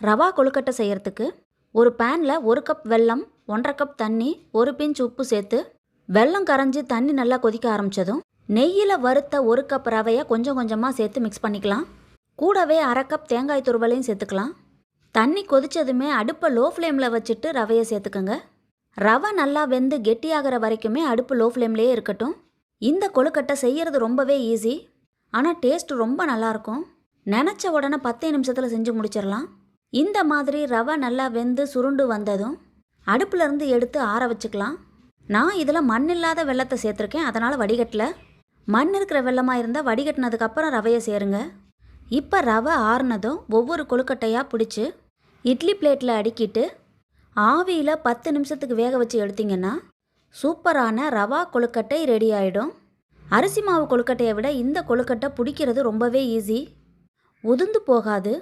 ரவா கொழுக்கட்டை செய்கிறதுக்கு ஒரு பேனில் 1 கப் வெல்லம், 1½ கப் தண்ணி, 1 பிஞ்ச் உப்பு சேர்த்து வெல்லம் கரைஞ்சி தண்ணி நல்லா கொதிக்க ஆரம்பித்ததும் நெய்யில் வறுத்த 1 கப் ரவையை கொஞ்சம் கொஞ்சமாக சேர்த்து மிக்ஸ் பண்ணிக்கலாம். கூடவே 1/2 கப் தேங்காய் துருவலையும் சேர்த்துக்கலாம். தண்ணி கொதித்ததுமே அடுப்பை லோ ஃப்ளேமில் வச்சுட்டு ரவையை சேர்த்துக்கோங்க. ரவை நல்லா வெந்து கெட்டியாகிற வரைக்குமே அடுப்பு லோ ஃப்ளேம்லேயே இருக்கட்டும். இந்த கொழுக்கட்டை செய்கிறது ரொம்பவே ஈஸி, ஆனால் டேஸ்ட் ரொம்ப நல்லாயிருக்கும். நினச்ச உடனே 10 நிமிஷத்தில் செஞ்சு முடிச்சிடலாம். இந்த மாதிரி ரவை நல்லா வெந்து சுருண்டு வந்ததும் அடுப்புலேருந்து எடுத்து ஆற வச்சுக்கலாம். நான் இதில் மண் இல்லாத வெல்லத்தை சேர்த்துருக்கேன், அதனால் வடிகட்டல. மண் இருக்கிற வெல்லமாக இருந்தால் வடிகட்டினதுக்கப்புறம் ரவையை சேருங்க. இப்போ ரவை ஆறுனதும் ஒவ்வொரு கொழுக்கட்டையாக பிடிச்சி இட்லி பிளேட்டில் அடுக்கிட்டு ஆவியில் 10 நிமிஷத்துக்கு வேக வச்சு எடுத்திங்கன்னா சூப்பரான ரவா கொழுக்கட்டை ரெடி ஆகிடும். அரிசி மாவு கொழுக்கட்டையை விட இந்த கொழுக்கட்டை பிடிக்கிறது ரொம்பவே ஈஸி, உதிர்ந்து போகாது.